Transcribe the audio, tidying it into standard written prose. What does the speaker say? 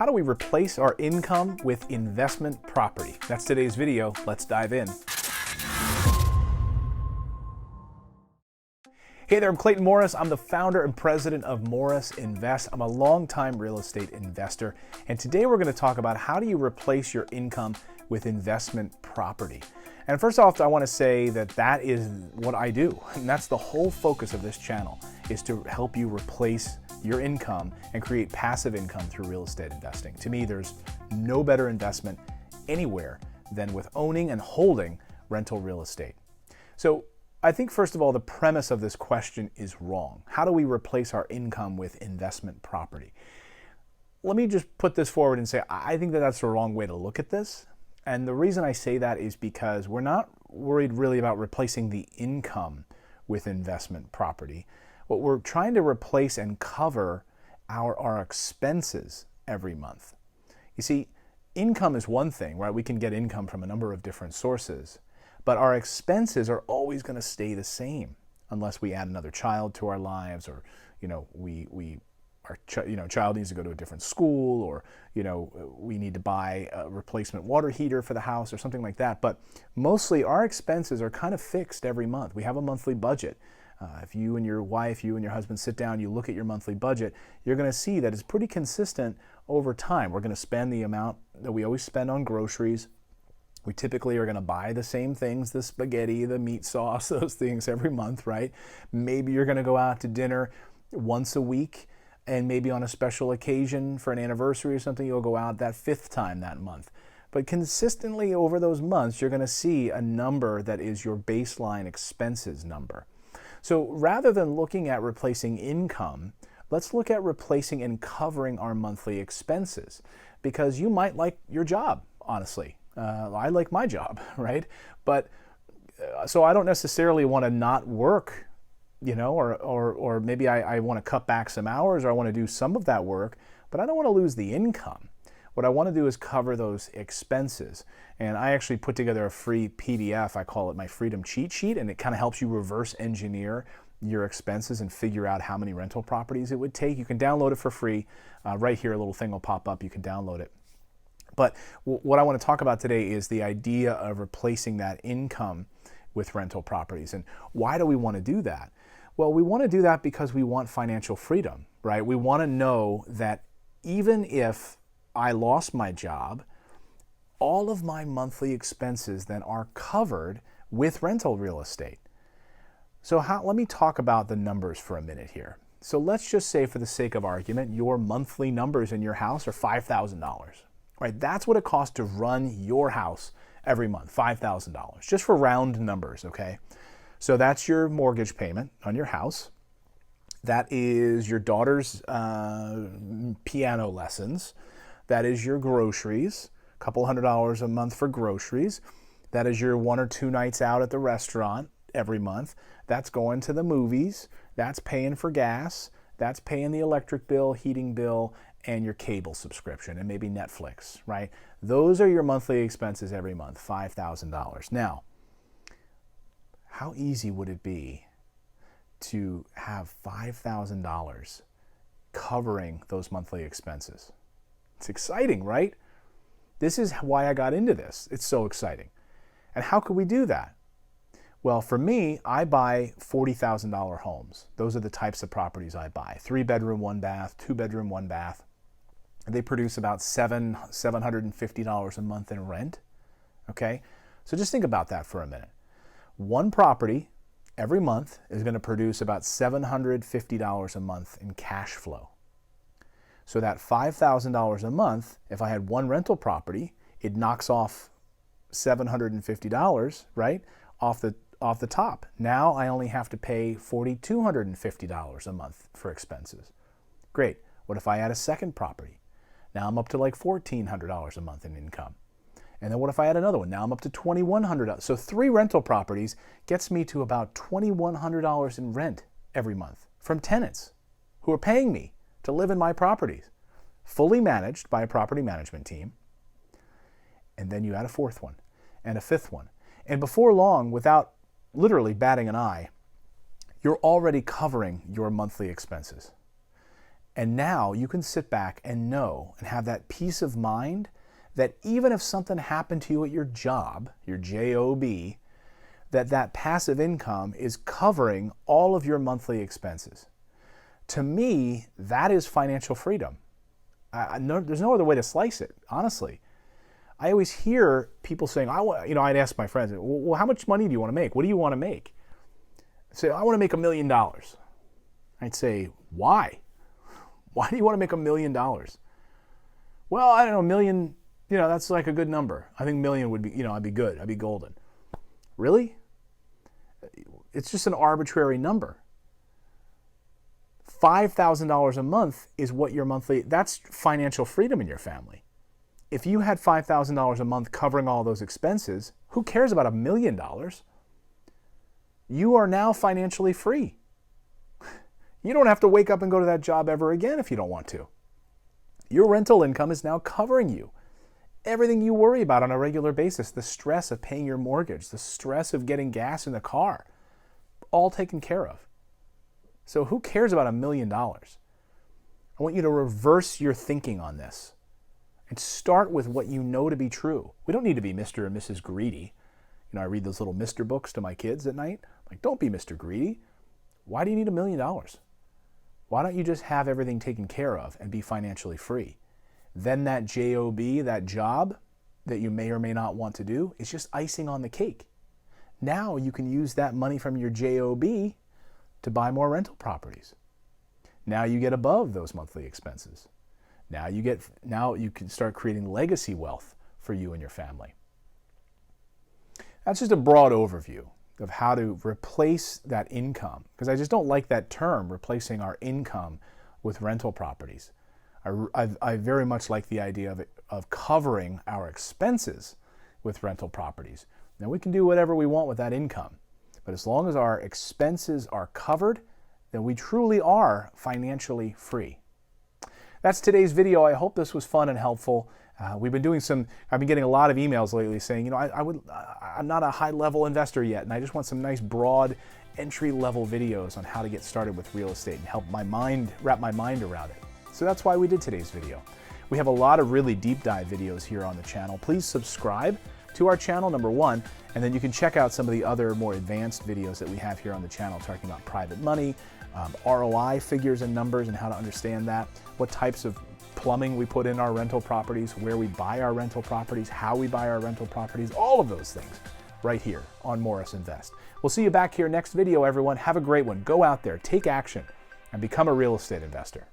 How do we replace our income with investment property? That's today's video. Let's dive in. Hey there, I'm Clayton Morris. I'm the founder and president of Morris Invest. I'm a longtime real estate investor, and today we're going to talk about how do you replace your income with investment property. And first off, I want to say that is what I do, and that's the whole focus of this channel, is to help you replace your income and create passive income through real estate investing. To me, there's no better investment anywhere than with owning and holding rental real estate. So I think, first of all, the premise of this question is wrong. How do we replace our income with investment property? Let me just put this forward and say, I think that that's the wrong way to look at this. And the reason I say that is because we're not worried really about replacing the income with investment property. What we're trying to replace and cover our expenses every month. You see, income is one thing, right? We can get income from a number of different sources. But our expenses are always going to stay the same unless we add another child to our lives, or our child needs to go to a different school, or we need to buy a replacement water heater for the house or something like that. But mostly our expenses are kind of fixed every month. We have a monthly budget. If you and your wife, you and your husband sit down, you look at your monthly budget, you're going to see that it's pretty consistent over time. We're going to spend the amount that we always spend on groceries. We typically are going to buy the same things, the spaghetti, the meat sauce, those things every month, right? Maybe you're going to go out to dinner once a week, and maybe on a special occasion for an anniversary or something, you'll go out that fifth time that month. But consistently over those months, you're going to see a number that is your baseline expenses number. So rather than looking at replacing income, let's look at replacing and covering our monthly expenses, because you might like your job, honestly. I like my job, right? But so I don't necessarily want to not work, or maybe I want to cut back some hours, or I want to do some of that work, but I don't want to lose the income. What I want to do is cover those expenses. And I actually put together a free PDF. I call it my Freedom Cheat Sheet, and it kind of helps you reverse engineer your expenses and figure out how many rental properties it would take. You can download it for free. Right here, a little thing will pop up. You can download it. But what I want to talk about today is the idea of replacing that income with rental properties. And why do we want to do that? Well, we want to do that because we want financial freedom, right? We want to know that even if I lost my job, all of my monthly expenses then are covered with rental real estate. So let me talk about the numbers for a minute here. So let's just say, for the sake of argument, your monthly numbers in your house are $5,000. Right, that's what it costs to run your house every month, $5,000, just for round numbers, okay? So that's your mortgage payment on your house. That is your daughter's piano lessons. That is your groceries, a couple $100 a month for groceries. That is your 1 or 2 nights out at the restaurant every month. That's going to the movies. That's paying for gas. That's paying the electric bill, heating bill, and your cable subscription, and maybe Netflix, right? Those are your monthly expenses every month, $5,000. Now, how easy would it be to have $5,000 covering those monthly expenses? It's exciting, right? This is why I got into this. It's so exciting. And how could we do that? Well, for me, I buy $40,000 homes. Those are the types of properties I buy. 3-bedroom, 1-bath, 2-bedroom, 1-bath. They produce about $750 a month in rent. Okay? So just think about that for a minute. One property every month is going to produce about $750 a month in cash flow. So that $5,000 a month, if I had one rental property, it knocks off $750, right, off the top. Now I only have to pay $4,250 a month for expenses. Great. What if I add a second property? Now I'm up to like $1,400 a month in income. And then what if I add another one? Now I'm up to $2,100. So 3 rental properties gets me to about $2,100 in rent every month from tenants who are paying me to live in my properties, fully managed by a property management team. And then you add a 4th one and a 5th one. And before long, without literally batting an eye, you're already covering your monthly expenses. And now you can sit back and know and have that peace of mind that even if something happened to you at your job, your job, that passive income is covering all of your monthly expenses. To me, that is financial freedom. There's no other way to slice it, honestly. I always hear people saying, I'd ask my friends, well, how much money do you want to make? What do you want to make? I'd say, I want to make $1 million. I'd say, why? Why do you want to make $1 million? Well, I don't know, $1 million, that's like a good number. I think $1 million would be, I'd be good. I'd be golden. Really? It's just an arbitrary number. $5,000 a month is what your monthly, that's financial freedom in your family. If you had $5,000 a month covering all those expenses, who cares about $1 million? You are now financially free. You don't have to wake up and go to that job ever again if you don't want to. Your rental income is now covering you. Everything you worry about on a regular basis, the stress of paying your mortgage, the stress of getting gas in the car, all taken care of. So who cares about $1 million? I want you to reverse your thinking on this and start with what you know to be true. We don't need to be Mr. and Mrs. Greedy. I read those little Mr. books to my kids at night. I'm like, don't be Mr. Greedy. Why do you need $1 million? Why don't you just have everything taken care of and be financially free? Then that job, that job that you may or may not want to do, is just icing on the cake. Now you can use that money from your job to buy more rental properties. Now you get above those monthly expenses. Now you can start creating legacy wealth for you and your family. That's just a broad overview of how to replace that income, because I just don't like that term, replacing our income with rental properties. I very much like the idea of covering our expenses with rental properties. Now we can do whatever we want with that income, but as long as our expenses are covered, then we truly are financially free. That's today's video. I hope this was fun and helpful. I've been getting a lot of emails lately saying, I'm not a high-level investor yet, and I just want some nice, broad, entry-level videos on how to get started with real estate and help wrap my mind around it. So that's why we did today's video. We have a lot of really deep dive videos here on the channel. Please subscribe to our channel, number one, and then you can check out some of the other more advanced videos that we have here on the channel talking about private money, ROI figures and numbers and how to understand that, what types of plumbing we put in our rental properties, where we buy our rental properties, how we buy our rental properties, all of those things right here on Morris Invest. We'll see you back here next video, everyone. Have a great one. Go out there, take action, and become a real estate investor.